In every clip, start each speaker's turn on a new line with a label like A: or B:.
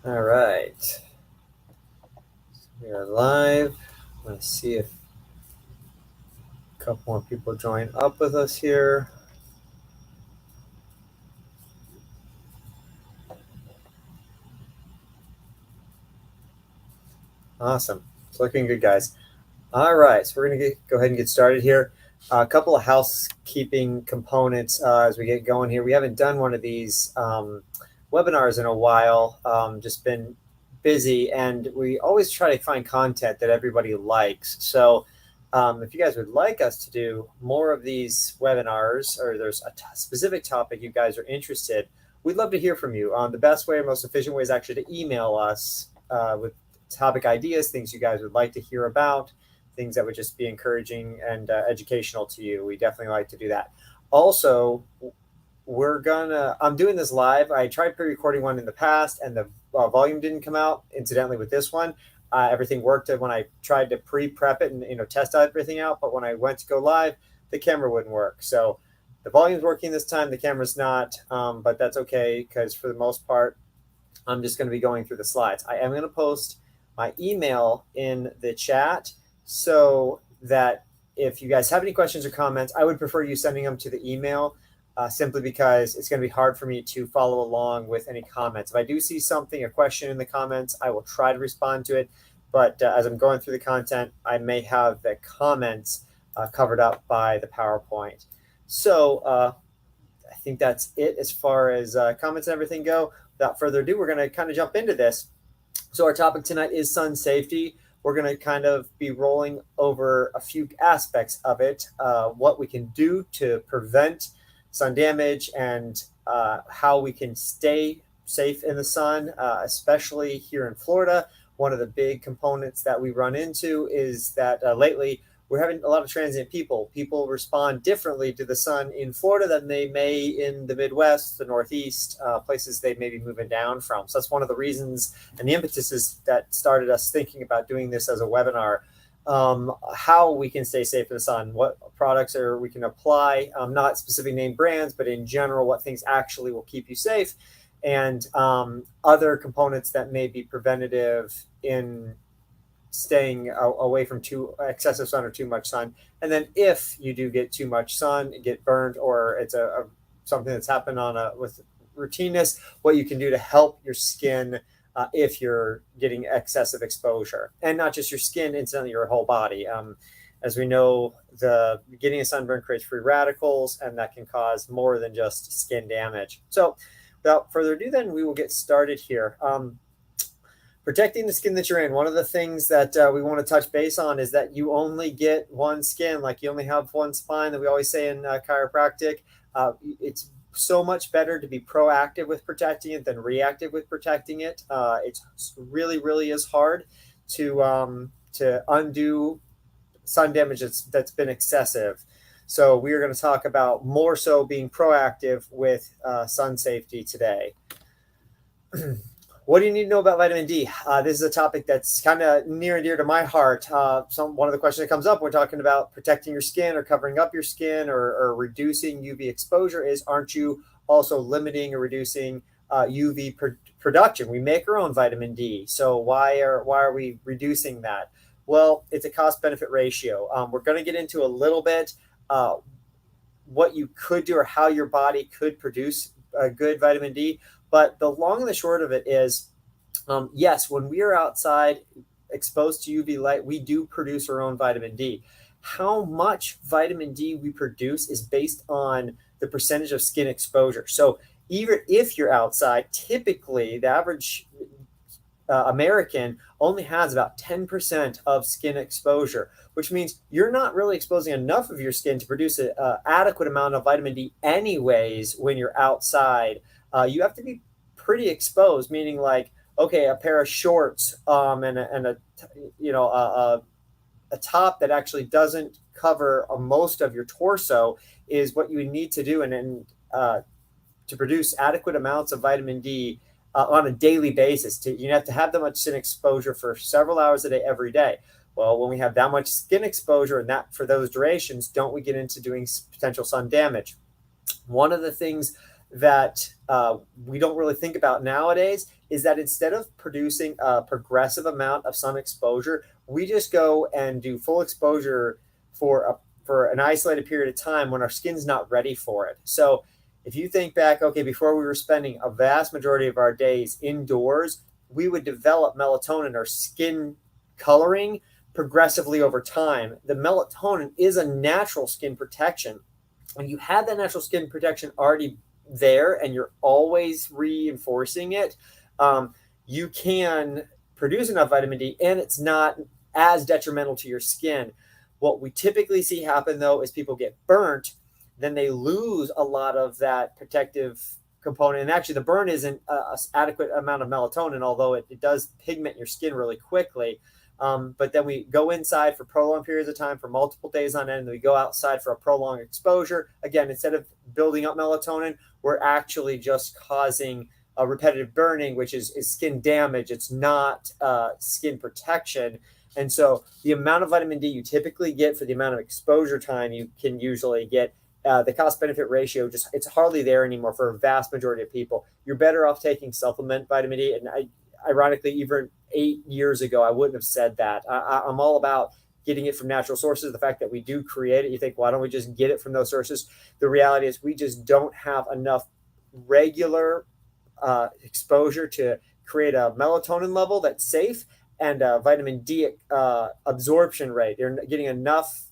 A: All right, we are live. I'm going to see if a couple more people join up with us here. Awesome. It's looking good, guys. All right, so we're going to go ahead and get started here. A couple of housekeeping components as we get going here. We haven't done one of these webinars in a while, just been busy, and we always try to find content that everybody likes. So if you guys would like us to do more of these webinars, or there's a specific topic you guys are interested, we'd love to hear from you. The best way, most efficient way is actually to email us with topic ideas, things you guys would like to hear about, things that would just be encouraging and educational to you. We definitely like to do that. Also, I'm doing this live. I tried pre-recording one in the past and the volume didn't come out. Incidentally, with this one, everything worked when I tried to pre-prep it and test everything out. But when I went to go live, the camera wouldn't work. So the volume's working this time. The camera's not, but that's okay because for the most part, I'm just going to be going through the slides. I am going to post my email in the chat so that if you guys have any questions or comments, I would prefer you sending them to the email simply because it's going to be hard for me to follow along with any comments. If I do see something, a question in the comments, I will try to respond to it. But as I'm going through the content, I may have the comments covered up by the PowerPoint. So I think that's it as far as comments and everything go. Without further ado, we're going to kind of jump into this. So our topic tonight is sun safety. We're going to kind of be rolling over a few aspects of it, what we can do to prevent sun damage, and how we can stay safe in the sun, especially here in Florida. One of the big components that we run into is that lately we're having a lot of transient people. People respond differently to the sun in Florida than they may in the Midwest, the Northeast, places they may be moving down from. So that's one of the reasons and the impetuses that started us thinking about doing this as a webinar. How we can stay safe in the sun, what products we can apply, not specific name brands, but in general, what things actually will keep you safe, and other components that may be preventative in staying away from too excessive sun or too much sun. And then if you do get too much sun, get burned, or it's something that's happened with routineness, what you can do to help your skin if you're getting excessive exposure, and not just your skin, incidentally, your whole body. As we know, getting a sunburn creates free radicals, and that can cause more than just skin damage. So without further ado, then we will get started here. Protecting the skin that you're in. One of the things that we want to touch base on is that you only get one skin, like you only have one spine, that we always say in chiropractic. It's so much better to be proactive with protecting it than reactive with protecting it. It's really, really is hard to undo sun damage that's been excessive. So we are going to talk about more so being proactive with sun safety today. What do you need to know about vitamin D? This is a topic that's kind of near and dear to my heart. One of the questions that comes up when talking about protecting your skin or covering up your skin or reducing UV exposure is, aren't you also limiting or reducing UV production? We make our own vitamin D, so why are we reducing that? Well, it's a cost-benefit ratio. We're going to get into a little bit what you could do or how your body could produce a good vitamin D. But the long and the short of it is, yes, when we are outside exposed to UV light, we do produce our own vitamin D. How much vitamin D we produce is based on the percentage of skin exposure. So even if you're outside, typically the average American only has about 10% of skin exposure, which means you're not really exposing enough of your skin to produce an adequate amount of vitamin D anyways when you're outside. You have to be pretty exposed, meaning like, okay, a pair of shorts and a top that actually doesn't cover most of your torso is what you need to do, and to produce adequate amounts of vitamin D on a daily basis. You have to have that much skin exposure for several hours a day, every day. Well, when we have that much skin exposure and that for those durations, don't we get into doing potential sun damage? One of the things that we don't really think about nowadays is that instead of producing a progressive amount of sun exposure, we just go and do full exposure for an isolated period of time when our skin's not ready for it. So if you think back, okay, before we were spending a vast majority of our days indoors, we would develop melatonin or skin coloring progressively over time. The melatonin is a natural skin protection. When you have that natural skin protection already there and you're always reinforcing it, you can produce enough vitamin D and it's not as detrimental to your skin. What we typically see happen though is people get burnt, then they lose a lot of that protective component. And actually, the burn isn't an adequate amount of melatonin, although it does pigment your skin really quickly. But then we go inside for prolonged periods of time for multiple days on end, and we go outside for a prolonged exposure. Again, instead of building up melatonin, we're actually just causing a repetitive burning, which is skin damage. It's not skin protection. And so the amount of vitamin D you typically get for the amount of exposure time you can usually get, the cost benefit ratio, just it's hardly there anymore for a vast majority of people. You're better off taking supplement vitamin D. And ironically, even 8 years ago, I wouldn't have said that. I'm all about getting it from natural sources. The fact that we do create it, you think, why don't we just get it from those sources? The reality is we just don't have enough regular exposure to create a melatonin level that's safe and a vitamin D absorption rate. They're getting enough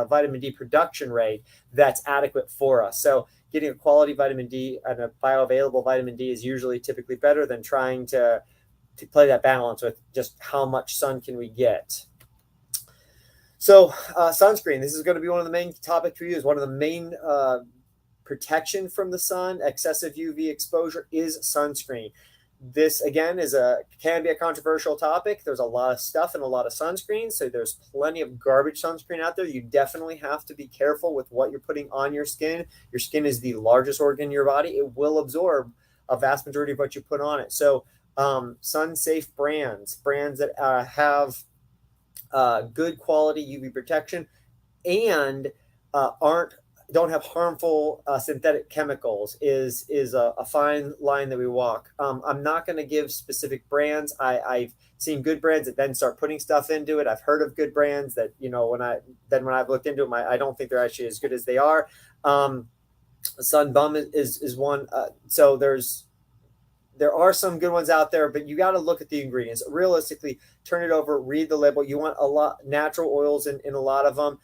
A: vitamin D production rate that's adequate for us. So getting a quality vitamin D and a bioavailable vitamin D is usually typically better than trying to play that balance with just how much sun can we get. So sunscreen, this is going to be one of the main topics for you. Is one of the main protection from the sun, excessive UV exposure, is sunscreen. This again can be a controversial topic. There's a lot of stuff and a lot of sunscreen, so there's plenty of garbage sunscreen out there. You definitely have to be careful with what you're putting on your skin. Your skin is the largest organ in your body. It will absorb a vast majority of what you put on it. So sun safe brands that have good quality UV protection and don't have harmful synthetic chemicals is a fine line that we walk. I'm not going to give specific brands. I've seen good brands that then start putting stuff into it. I've heard of good brands that, when I've looked into them, I don't think they're actually as good as they are. Sun Bum is one. So there are some good ones out there, but you got to look at the ingredients. Realistically, turn it over, read the label. You want a lot natural oils in a lot of them.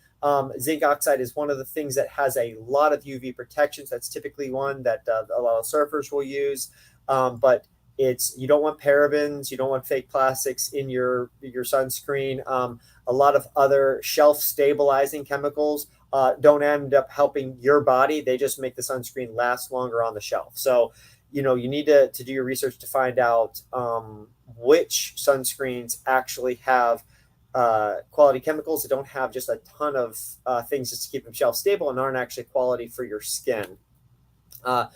A: Zinc oxide is one of the things that has a lot of UV protections. That's typically one that a lot of surfers will use. But you don't want parabens, you don't want fake plastics in your sunscreen. A lot of other shelf stabilizing chemicals don't end up helping your body. They just make the sunscreen last longer on the shelf. So, you need to do your research to find out which sunscreens actually have quality chemicals that don't have just a ton of things just to keep them shelf stable and aren't actually quality for your skin. The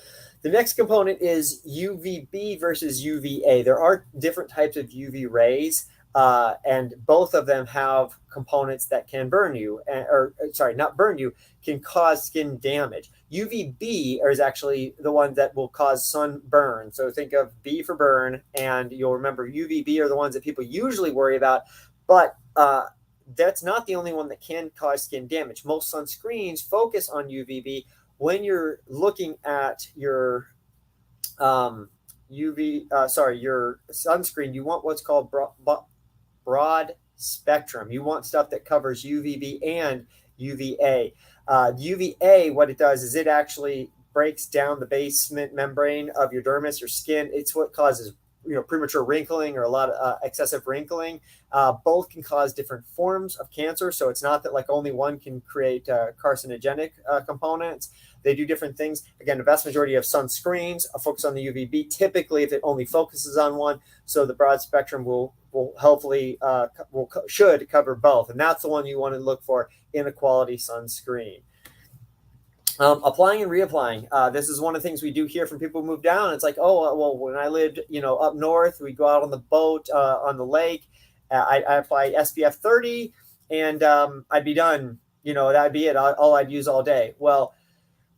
A: next component is UVB versus UVA. There are different types of UV rays, and both of them have components that can burn you, not burn you, can cause skin damage. UVB is actually the one that will cause sunburn. So think of B for burn, and you'll remember UVB are the ones that people usually worry about. But that's not the only one that can cause skin damage. Most sunscreens focus on UVB. When you're looking at your your sunscreen, you want what's called broad spectrum. You want stuff that covers UVB and UVA. UVA, what it does is it actually breaks down the basement membrane of your dermis, your skin. It's what causes premature wrinkling or a lot of excessive wrinkling. Both can cause different forms of cancer. So it's not that like only one can create carcinogenic components. They do different things. Again, the vast majority of sunscreens focus on the UVB. Typically, if it only focuses on one, so the broad spectrum will hopefully should cover both. And that's the one you want to look for in a quality sunscreen. Applying and reapplying. This is one of the things we do hear from people who move down. It's like, oh, well, when I lived, up north, we'd go out on the boat, on the lake. I apply SPF 30 and I'd be done. That'd be it. All I'd use all day. Well,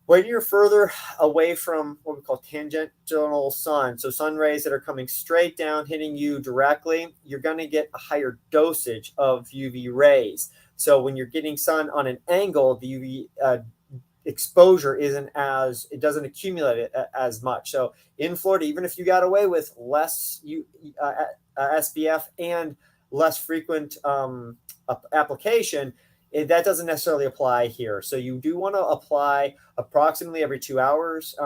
A: When you're further away from what we call tangential sun, so sun rays that are coming straight down, hitting you directly, you're going to get a higher dosage of UV rays. So when you're getting sun on an angle, the UV exposure it doesn't accumulate as much. So in Florida, even if you got away with less SPF and less frequent application, that doesn't necessarily apply here. So you do want to apply approximately every 2 hours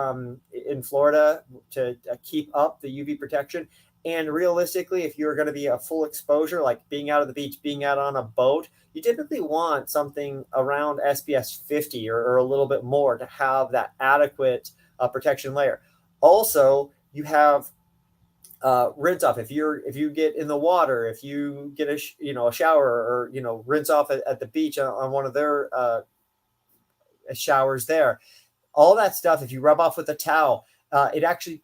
A: in Florida to keep up the UV protection. And realistically, if you're going to be a full exposure, like being out of the beach, being out on a boat, you typically want something around SPS 50 or a little bit more to have that adequate protection layer. Also, you have rinse off. If you get in the water, if you get a shower, or rinse off at the beach on one of their showers there, all that stuff, if you rub off with a towel, it actually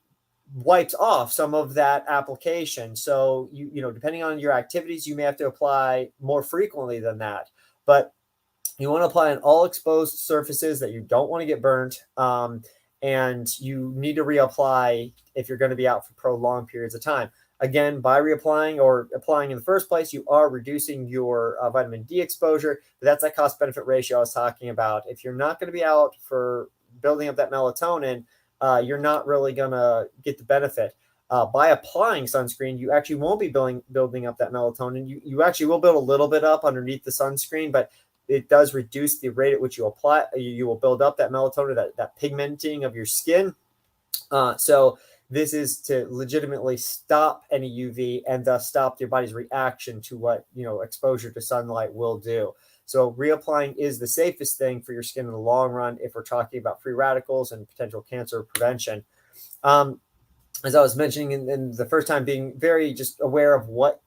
A: wipes off some of that application. So depending on your activities, you may have to apply more frequently than that, but you want to apply on all exposed surfaces that you don't want to get burnt. And you need to reapply if you're going to be out for prolonged periods of time. Again, by reapplying or applying in the first place, you are reducing your vitamin D exposure. But that's that cost benefit ratio I was talking about. If you're not going to be out for building up that melatonin, you're not really going to get the benefit. By applying sunscreen, you actually won't be building up that melatonin. You actually will build a little bit up underneath the sunscreen, but it does reduce the rate at which you apply. You will build up that melatonin, that pigmenting of your skin. So this is to legitimately stop any UV and thus stop your body's reaction to what exposure to sunlight will do. So reapplying is the safest thing for your skin in the long run if we're talking about free radicals and potential cancer prevention. As I was mentioning in the first time, being very just aware of what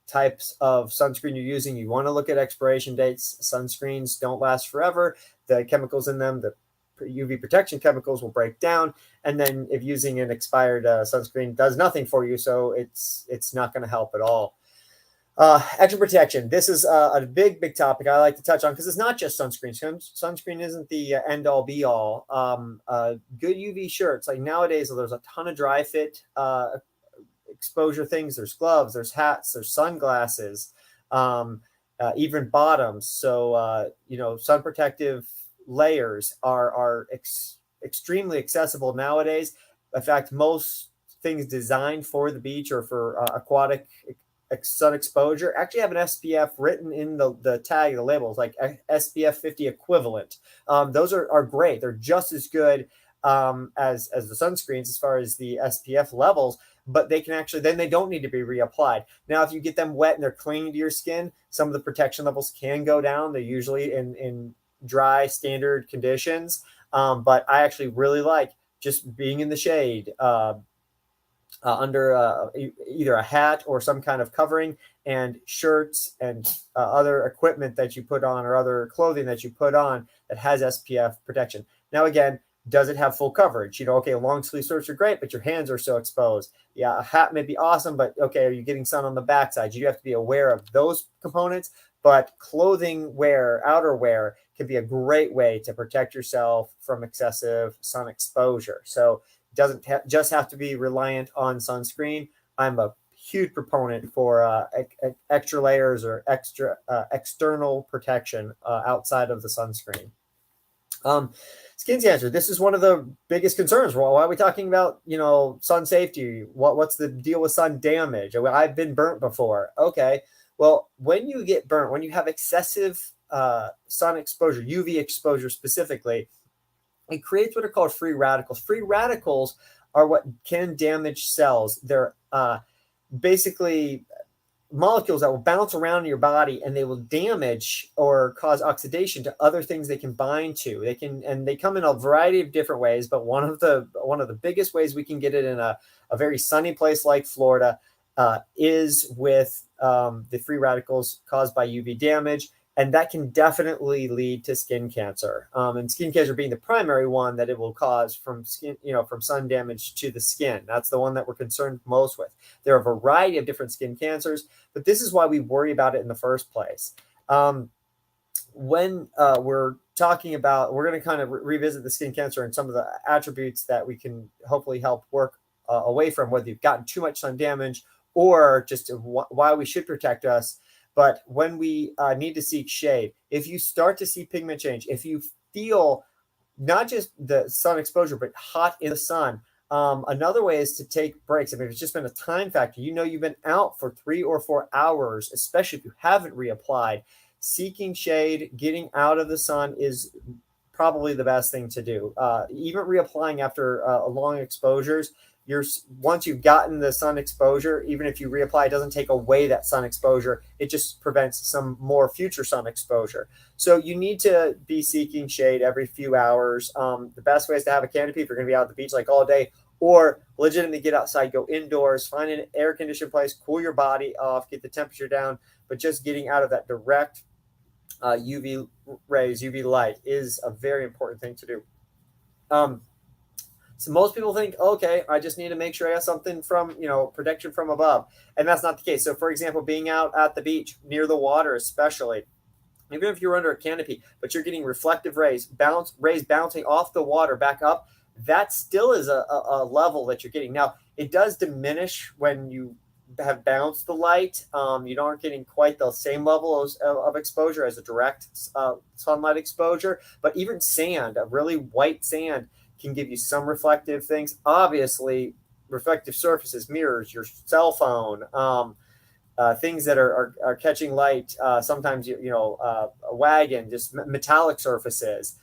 A: types of sunscreen you're using. You want to look at expiration dates. Sunscreens don't last forever. The chemicals in them, the UV protection chemicals, will break down. And then if using an expired sunscreen does nothing for you, so it's not going to help at all. Extra protection. This is a big topic I like to touch on because it's not just sunscreen. Sunscreen isn't the end all be all. Good UV shirts. Like nowadays, there's a ton of dry fit exposure things. There's gloves, there's hats, there's sunglasses, even bottoms. So sun protective layers are extremely accessible nowadays. In fact, most things designed for the beach or for aquatic sun exposure actually have an SPF written in the tag, the labels, like SPF 50 equivalent. Those are great. They're just as good as the sunscreens as far as the SPF levels, but they can actually, then they don't need to be reapplied. Now, if you get them wet and they're clinging to your skin, some of the protection levels can go down. They're usually in dry standard conditions. But I actually really like just being in the shade, under either a hat or some kind of covering, and shirts and other equipment that you put on, or other clothing that you put on that has SPF protection. Now, again, does it have full coverage? Okay, long sleeve shirts are great, but your hands are so exposed. Yeah, a hat may be awesome, but okay, are you getting sun on the backside? You have to be aware of those components. But clothing wear, outerwear, can be a great way to protect yourself from excessive sun exposure. So doesn't just have to be reliant on sunscreen. I'm a huge proponent for extra layers or extra external protection outside of the sunscreen. Skin cancer. This is one of the biggest concerns. Well, why are we talking about sun safety? What's the deal with sun damage? I've been burnt before. Okay, well, when you get burnt, when you have excessive sun exposure, UV exposure specifically, it creates what are called free radicals. Free radicals are what can damage cells. They're basically molecules that will bounce around in your body, and they will damage or cause oxidation to other things they can bind to. They come in a variety of different ways, but one of the biggest ways we can get it in a very sunny place like Florida is with the free radicals caused by UV damage. And that can definitely lead to skin cancer. And skin cancer being the primary one that it will cause from sun damage to the skin. That's the one that we're concerned most with. There are a variety of different skin cancers, but this is why we worry about it in the first place. when we're talking about, we're going to kind of revisit the skin cancer and some of the attributes that we can hopefully help work away from, whether you've gotten too much sun damage or just why we should protect us. But when we need to seek shade, if you start to see pigment change, if you feel not just the sun exposure, but hot in the sun, another way is to take breaks. I mean, if it's just been a time factor, you've been out for 3 or 4 hours, especially if you haven't reapplied. Seeking shade, getting out of the sun is probably the best thing to do. Even reapplying after long exposures, once you've gotten the sun exposure, even if you reapply, it doesn't take away that sun exposure. It just prevents some more future sun exposure. So you need to be seeking shade every few hours. The best way is to have a canopy if you're going to be out at the beach like all day, or legitimately get outside, go indoors, find an air conditioned place, cool your body off, get the temperature down. But just getting out of that direct UV rays, UV light is a very important thing to do. So most people think, okay, I just need to make sure I have something from, protection from above. And that's not the case. So for example, being out at the beach near the water, especially, even if you're under a canopy, but you're getting reflective rays bouncing off the water back up, that still is a level that you're getting. Now, it does diminish when you have bounced the light. You aren't getting quite the same level of exposure as a direct sunlight exposure, but even sand, a really white sand, can give you some reflective things. Obviously, reflective surfaces, mirrors, your cell phone, things that are catching light. Sometimes a wagon, just metallic surfaces,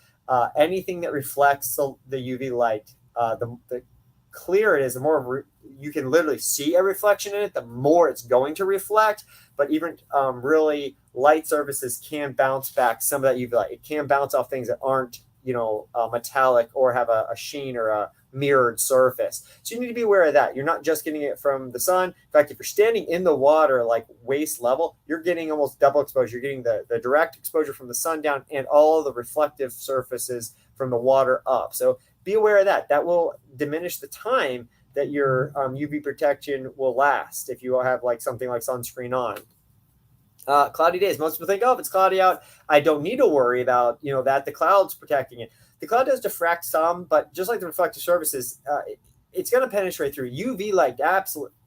A: anything that reflects the UV light. The clearer it is, the more you can literally see a reflection in it, the more it's going to reflect. But even really light surfaces can bounce back some of that UV light. It can bounce off things that aren't metallic or have a sheen or a mirrored surface. So you need to be aware of that. You're not just getting it from the sun. In fact, if you're standing in the water like waist level, you're getting almost double exposure. You're getting the direct exposure from the sun down and all of the reflective surfaces from the water up. So be aware of that. That will diminish the time that your UV protection will last if you have like something like sunscreen on. Cloudy days. Most people think, oh, if it's cloudy out, I don't need to worry about, that the cloud's protecting it. The cloud does diffract some, but just like the reflective surfaces, it's going to penetrate through. UV light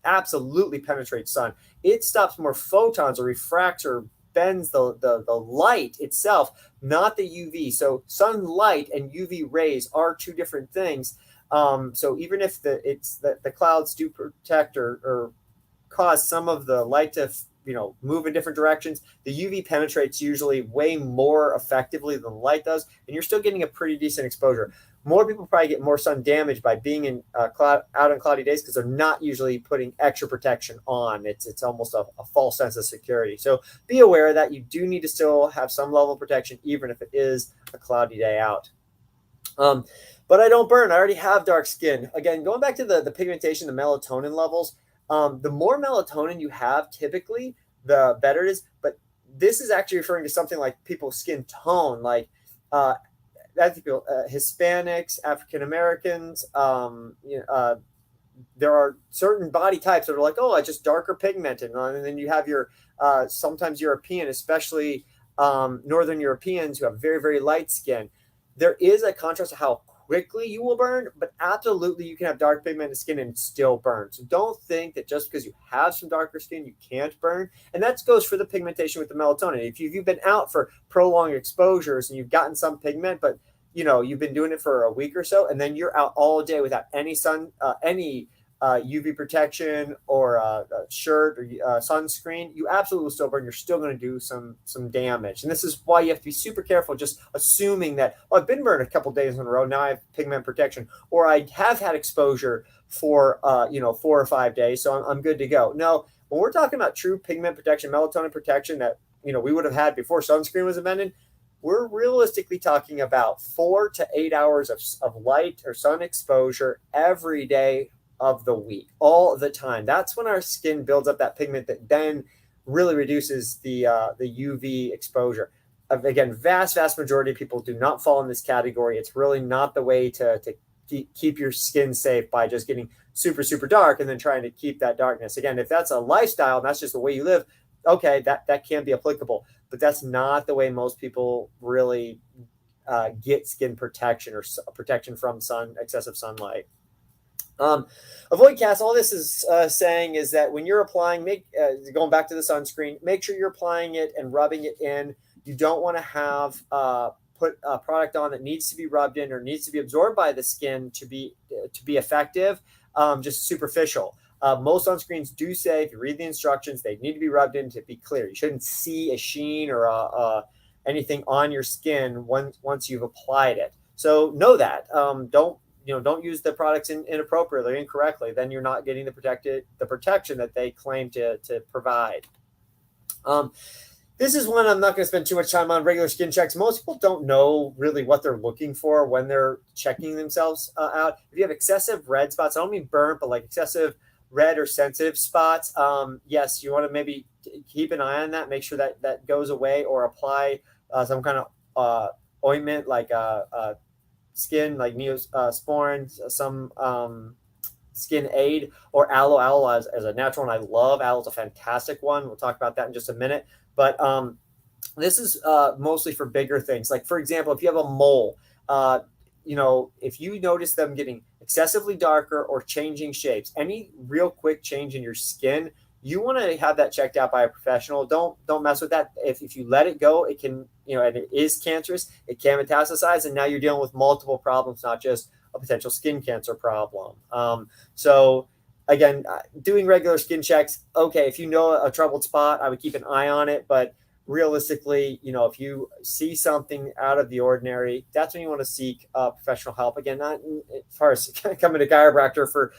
A: absolutely penetrates sun. It stops more photons or refracts or bends the light itself, not the UV. So sunlight and UV rays are two different things. So even if the clouds do protect or cause some of the light to move in different directions, the UV penetrates usually way more effectively than the light does, and you're still getting a pretty decent exposure. More people probably get more sun damage by being in out on cloudy days because they're not usually putting extra protection on. It's almost a false sense of security. So be aware that you do need to still have some level of protection, even if it is a cloudy day out. But I don't burn. I already have dark skin. Again, going back to the pigmentation, the melatonin levels, the more melatonin you have, typically, the better it is. But this is actually referring to something like people's skin tone, like Hispanics, African Americans. There are certain body types that are like, oh, it's just darker pigmented, and then you have your sometimes European, especially Northern Europeans who have very, very light skin. There is a contrast to how quickly you will burn, but absolutely you can have dark pigmented skin and still burn. So don't think that just because you have some darker skin, you can't burn. And that goes for the pigmentation with the melatonin. If you've been out for prolonged exposures and you've gotten some pigment, but you've been doing it for a week or so, and then you're out all day without any UV protection or a shirt or sunscreen, you absolutely will still burn. You're still going to do some damage. And this is why you have to be super careful just assuming that, oh, I've been burned a couple days in a row, now I have pigment protection, or I have had exposure for 4 or 5 days, so I'm good to go. No, when we're talking about true pigment protection, melatonin protection that we would have had before sunscreen was invented, we're realistically talking about 4 to 8 hours of light or sun exposure every day of the week, all the time. That's when our skin builds up that pigment that then really reduces the UV exposure. Again, vast majority of people do not fall in this category. It's really not the way to keep your skin safe by just getting super, super dark and then trying to keep that darkness. Again, if that's a lifestyle and that's just the way you live, okay, that can be applicable, but that's not the way most people really get skin protection or protection from excessive sunlight. Um, Avoid cast. All this is saying is that when you're applying, going back to the sunscreen, make sure you're applying it and rubbing it in. You don't want to have put a product on that needs to be rubbed in or needs to be absorbed by the skin to be effective. Just superficial. Most sunscreens do say, if you read the instructions, they need to be rubbed in to be clear. You shouldn't see a sheen or anything on your skin once you've applied it. So know that. Don't use the products inappropriately or incorrectly. Then you're not getting the protection that they claim to provide. This is one I'm not going to spend too much time on. Regular skin checks. Most people don't know really what they're looking for when they're checking themselves out. If you have excessive red spots, I don't mean burnt, but like excessive red or sensitive spots, yes, you want to maybe keep an eye on that. Make sure that goes away, or apply some kind of ointment like skin, like Neosporin, some Skin Aid, or aloe. Aloe as a natural one, I love. Aloe is a fantastic one. We'll talk about that in just a minute. But this is mostly for bigger things. Like, for example, if you have a mole, if you notice them getting excessively darker or changing shapes, any real quick change in your skin, you want to have that checked out by a professional. Don't mess with that. If you let it go, it can, and it is cancerous, it can metastasize, and now you're dealing with multiple problems, not just a potential skin cancer problem. So again, doing regular skin checks. Okay, if you know a troubled spot, I would keep an eye on it. But realistically, if you see something out of the ordinary, that's when you want to seek professional help. Again, not as far as coming to chiropractor for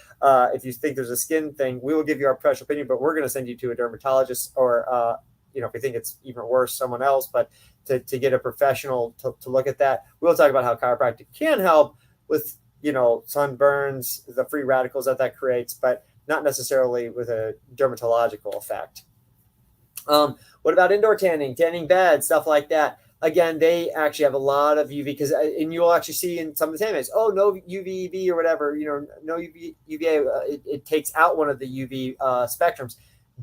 A: if you think there's a skin thing, we will give you our professional opinion, but we're going to send you to a dermatologist, or if we think it's even worse, someone else. But to get a professional to look at that, we'll talk about how chiropractic can help with sunburns, the free radicals that creates, but not necessarily with a dermatological effect. What about indoor tanning beds, stuff like that? Again, they actually have a lot of UV, and you'll actually see in some of the tan beds, no UVB or whatever, no UVA. It takes out one of the UV spectrums.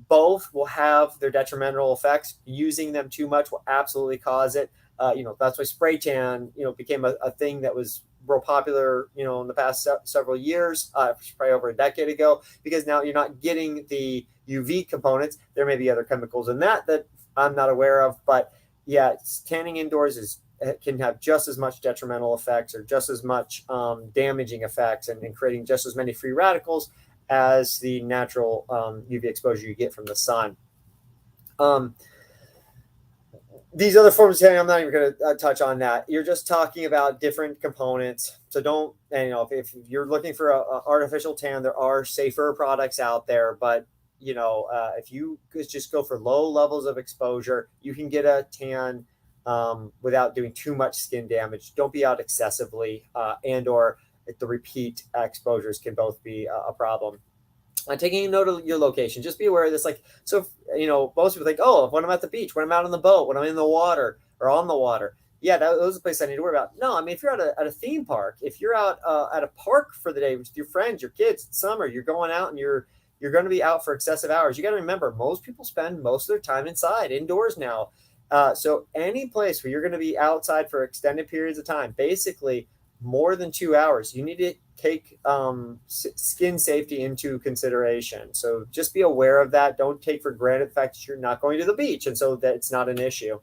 A: Both will have their detrimental effects. Using them too much will absolutely cause it. That's why spray tan, became a thing that was real popular, in the past several years, probably over a decade ago, because now you're not getting the UV components. There may be other chemicals in that I'm not aware of, but yeah, tanning indoors can have just as much detrimental effects, or just as much damaging effects, and creating just as many free radicals as the natural UV exposure you get from the sun. These other forms of tanning, I'm not even going to touch on that. You're just talking about different components. So don't, if you're looking for an artificial tan, there are safer products out there. But, if you just go for low levels of exposure, you can get a tan without doing too much skin damage. Don't be out excessively, or the repeat exposures can both be a problem. Taking note of your location, just be aware of this. Most people think, when I'm at the beach, when I'm out on the boat, when I'm in the water or on the water, those are the places I need to worry about. No, I mean, if you're at a theme park, if you're out at a park for the day with your friends, your kids, it's summer, you're going out and you're going to be out for excessive hours. You got to remember, most people spend most of their time indoors now. So any place where you're going to be outside for extended periods of time, basically more than 2 hours, you need to take skin safety into consideration. So just be aware of that. Don't take for granted the fact that you're not going to the beach, and so that it's not an issue.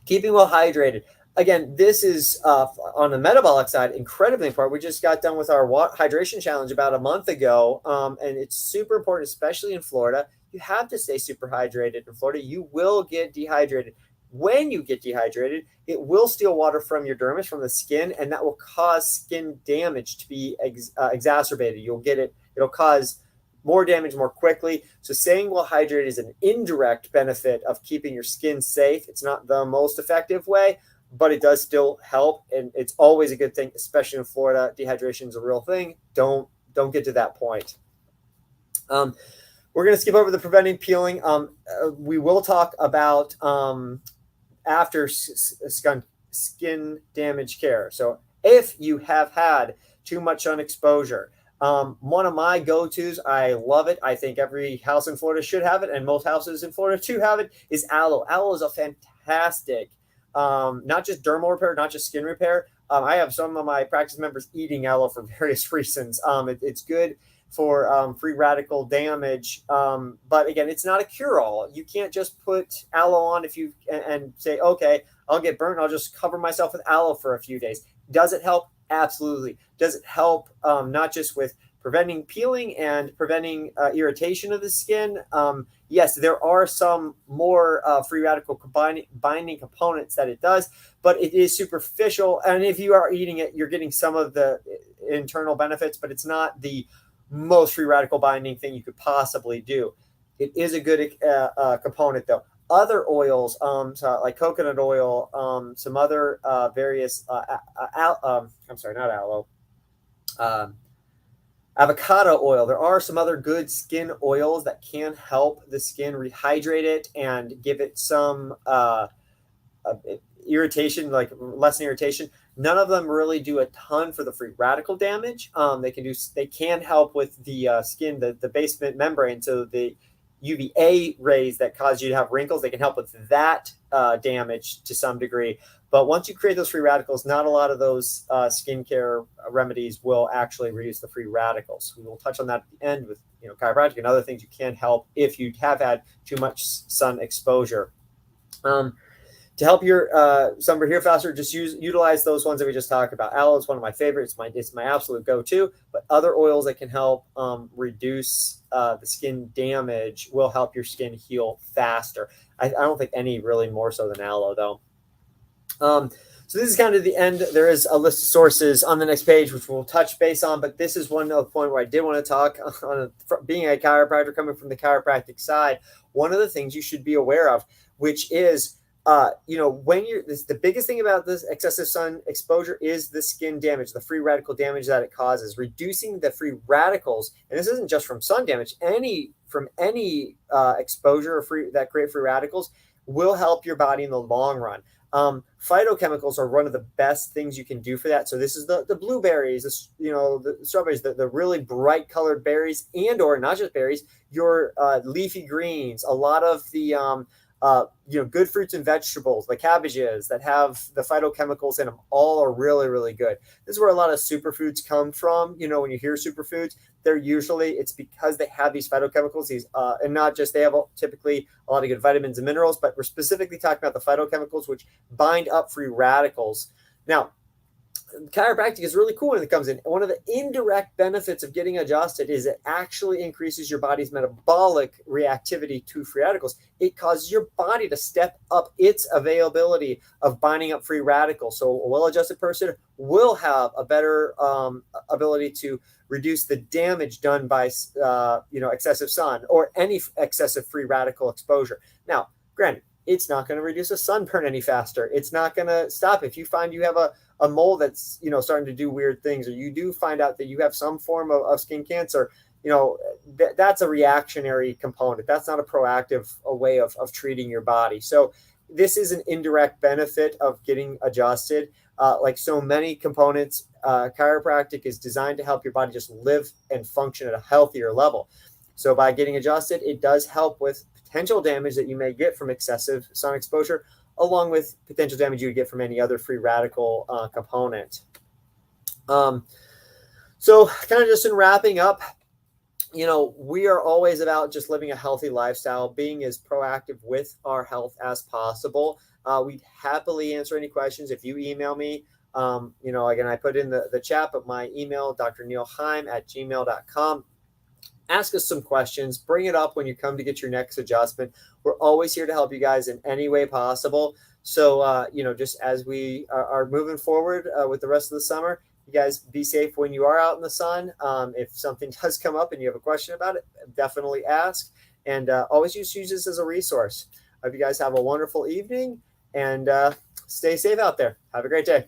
A: Keeping well hydrated. Again, this is on the metabolic side incredibly important. We just got done with our hydration challenge about a month ago, and it's super important, especially in Florida. You have to stay super hydrated in Florida. You will get dehydrated. When you get dehydrated, it will steal water from your dermis, from the skin, and that will cause skin damage to be exacerbated. It'll cause more damage more quickly. So staying well hydrated is an indirect benefit of keeping your skin safe. It's not the most effective way, but it does still help, and it's always a good thing, especially in Florida. Dehydration is a real thing. Don't get to that point. We're going to skip over the preventing peeling. We will talk about after skin damage care. So if you have had too much sun exposure, One of my go-tos, I love it. I think every house in Florida should have it, and most houses in Florida too have it, is aloe. Aloe is a fantastic, not just dermal repair, not just skin repair. I have some of my practice members eating aloe for various reasons. It's good for free radical damage. But again, it's not a cure-all. You can't just put aloe on if you and say, okay, I'll get burnt. I'll just cover myself with aloe for a few days. Does it help? Absolutely. Does it help not just with preventing peeling and preventing irritation of the skin? Yes, there are some more free radical binding components that it does, but it is superficial. And if you are eating it, you're getting some of the internal benefits, but it's not the most free radical binding thing you could possibly do. It is a good component, though. Other oils, so like coconut oil, some other various, I'm sorry, not aloe, avocado oil. There are some other good skin oils that can help the skin rehydrate it and give it some irritation, like lessen irritation. None of them really do a ton for the free radical damage. They can help with the skin, the basement membrane, so the UVA rays that cause you to have wrinkles, they can help with that damage to some degree. But once you create those free radicals, not a lot of those skincare remedies will actually reduce the free radicals. We will touch on that at the end with chiropractic and other things you can help if you have had too much sun exposure. To help your sunburn heal faster, just utilize those ones that we just talked about. Aloe is one of my favorites. It's my absolute go-to. But other oils that can help reduce the skin damage will help your skin heal faster. I don't think any really more so than aloe, though. So this is kind of the end. There is a list of sources on the next page, which we'll touch base on. But this is one other point where I did want to talk on being a chiropractor, coming from the chiropractic side. One of the things you should be aware of, which is when the biggest thing about this excessive sun exposure is the skin damage, the free radical damage that it causes. Reducing the free radicals, and this isn't just from sun damage, from any exposure that create free radicals will help your body in the long run. Phytochemicals are one of the best things you can do for that. So this is the blueberries, the strawberries, the really bright colored berries, or not just berries, your leafy greens, a lot of the good fruits and vegetables, the cabbages that have the phytochemicals in them, all are really, really good. This is where a lot of superfoods come from. When you hear superfoods, it's because they have these phytochemicals, and not just, they have typically a lot of good vitamins and minerals, but we're specifically talking about the phytochemicals, which bind up free radicals. Now, chiropractic is really cool when it comes in. One of the indirect benefits of getting adjusted is it actually increases your body's metabolic reactivity to free radicals. It causes your body to step up its availability of binding up free radicals. So a well-adjusted person will have a better ability to reduce the damage done by excessive sun or any excessive free radical exposure. Now, granted, it's not going to reduce a sunburn any faster. It's not going to stop. If you find you have a mole that's starting to do weird things, or you do find out that you have some form of skin cancer, that's a reactionary component. That's not a proactive way of treating your body. So this is an indirect benefit of getting adjusted. Like so many components, chiropractic is designed to help your body just live and function at a healthier level. So by getting adjusted, it does help with potential damage that you may get from excessive sun exposure, along with potential damage you would get from any other free radical component. So kind of just in wrapping up, we are always about just living a healthy lifestyle, being as proactive with our health as possible. We'd happily answer any questions if you email me. Again, I put in the chat, but my email, drneilheim@gmail.com. Ask us some questions. Bring it up when you come to get your next adjustment. We're always here to help you guys in any way possible. So, just as we are moving forward with the rest of the summer, you guys be safe when you are out in the sun. If something does come up and you have a question about it, definitely ask. And always use this as a resource. I hope you guys have a wonderful evening and stay safe out there. Have a great day.